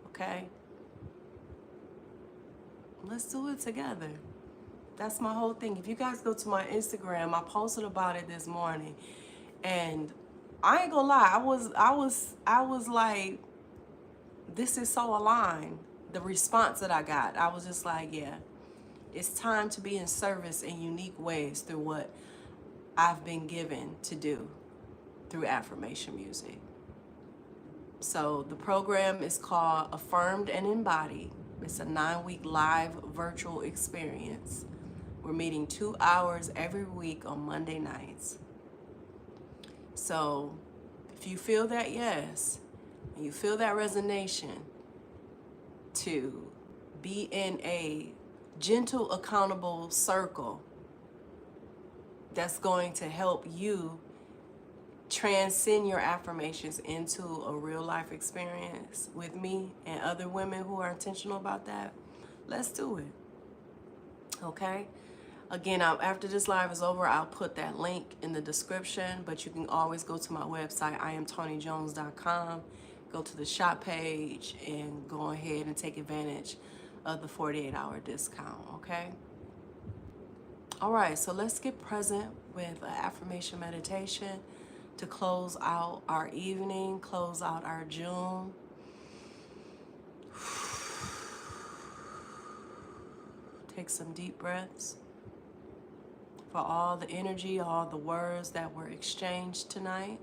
Okay? Let's do it together. That's my whole thing. If you guys go to my Instagram, I posted about it this morning, and I ain't gonna lie, I was like, this is so aligned. The response that I got, I was just like, yeah, it's time to be in service in unique ways through what I've been given to do through affirmation music. So the program is called Affirmed and Embodied. It's a 9-week live virtual experience. We're meeting 2 hours every week on Monday nights. So if you feel that yes, and you feel that resonation to be in a gentle, accountable circle that's going to help you transcend your affirmations into a real life experience with me and other women who are intentional about that, let's do it. Okay? Again, after this live is over, I'll put that link in the description, but you can always go to my website, IamTonijones.com, go to the shop page, and go ahead and take advantage of the 48-hour discount, okay? All right, so let's get present with an affirmation meditation to close out our evening, close out our June. Take some deep breaths for all the energy, all the words that were exchanged tonight.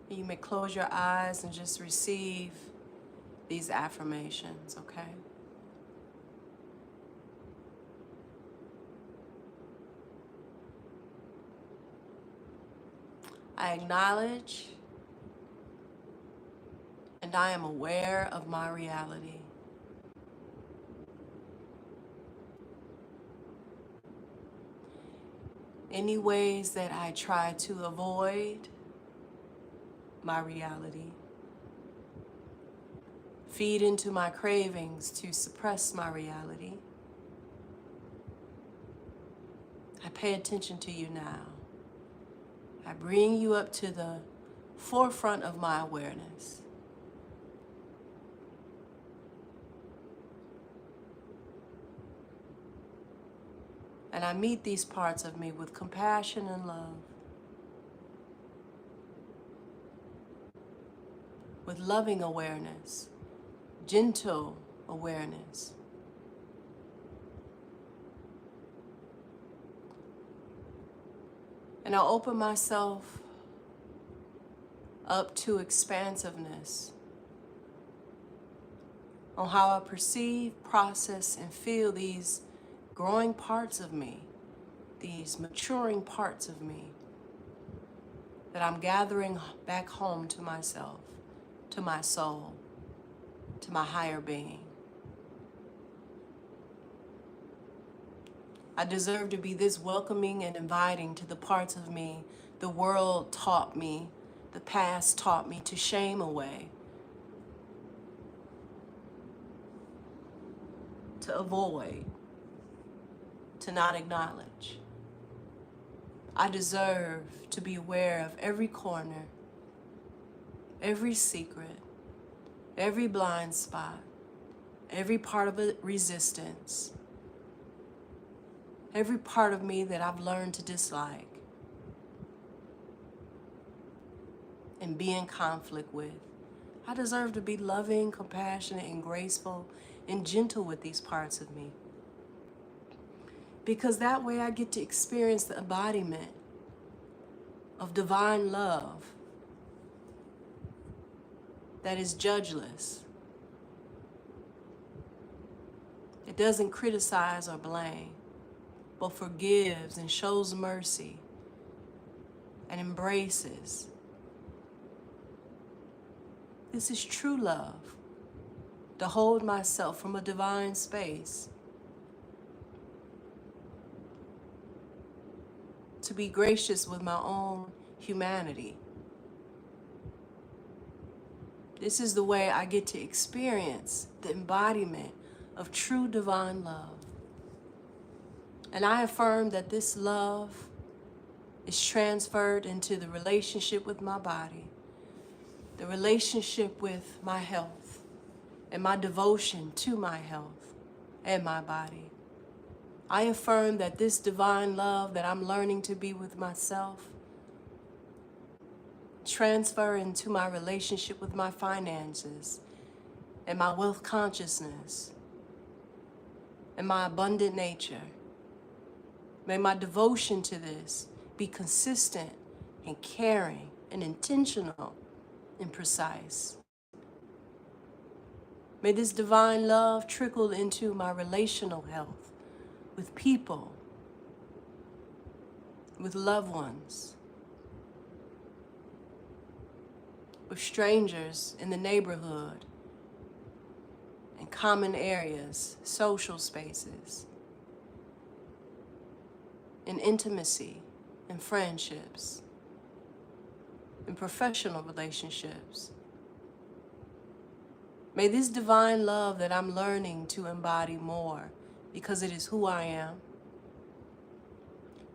You may close your eyes and just receive these affirmations, okay? I acknowledge and I am aware of my reality. Any ways that I try to avoid my reality, feed into my cravings to suppress my reality, I pay attention to you now. I bring you up to the forefront of my awareness. And I meet these parts of me with compassion and love, with loving awareness, gentle awareness. And I'll open myself up to expansiveness on how I perceive, process, and feel these growing parts of me, these maturing parts of me that I'm gathering back home to myself, to my soul, to my higher being. I deserve to be this welcoming and inviting to the parts of me the world taught me, the past taught me to shame away, to avoid, to not acknowledge. I deserve to be aware of every corner, every secret, every blind spot, every part of it resistance, every part of me that I've learned to dislike and be in conflict with. I deserve to be loving, compassionate, and graceful and gentle with these parts of me. Because that way I get to experience the embodiment of divine love that is judgeless. It doesn't criticize or blame, but forgives and shows mercy and embraces. This is true love, to hold myself from a divine space, to be gracious with my own humanity. This is the way I get to experience the embodiment of true divine love. And I affirm that this love is transferred into the relationship with my body, the relationship with my health, and my devotion to my health and my body. I affirm that this divine love that I'm learning to be with myself transfer into my relationship with my finances and my wealth consciousness and my abundant nature. May my devotion to this be consistent and caring and intentional and precise. May this divine love trickle into my relational health with people, with loved ones, with strangers in the neighborhood, in common areas, social spaces, in intimacy, in friendships, in professional relationships. May this divine love that I'm learning to embody more, because it is who I am,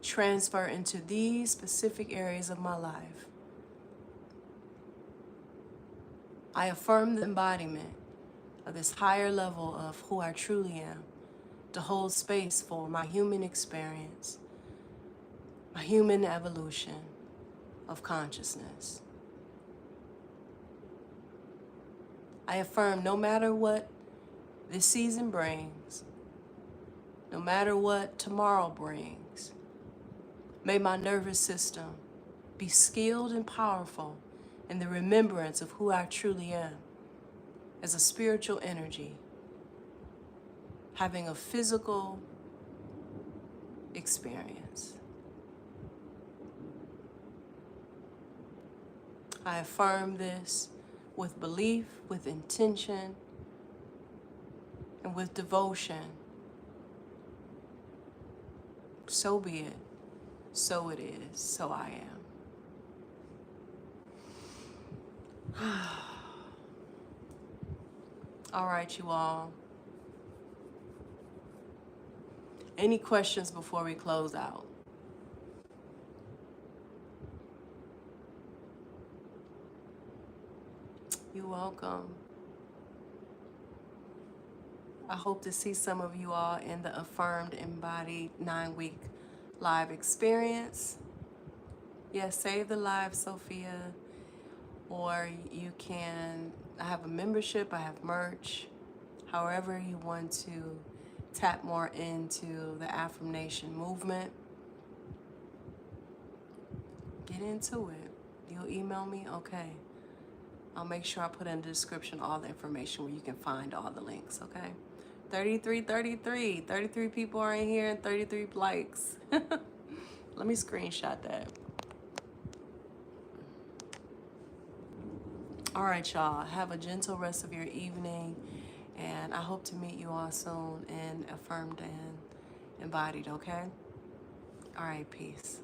transfer into these specific areas of my life. I affirm the embodiment of this higher level of who I truly am, to hold space for my human experience, my human evolution of consciousness. I affirm no matter what this season brings, no matter what tomorrow brings, may my nervous system be skilled and powerful in the remembrance of who I truly am as a spiritual energy, having a physical experience. I affirm this with belief, with intention, and with devotion. So be it, so it is, so I am. All right, you all. Any questions before we close out? You're welcome. I hope to see some of you all in the Affirmed Embodied 9-week live experience. Yes, save the live, Sophia. Or you can, I have a membership, I have merch. However you want to tap more into the affirmation movement, get into it. You'll email me? Okay. I'll make sure I put in the description all the information where you can find all the links, okay? 33 people are in here and 33 likes. Let me screenshot that. All right, y'all. Have a gentle rest of your evening, and I hope to meet you all soon in Affirmed and Embodied, okay? All right, peace.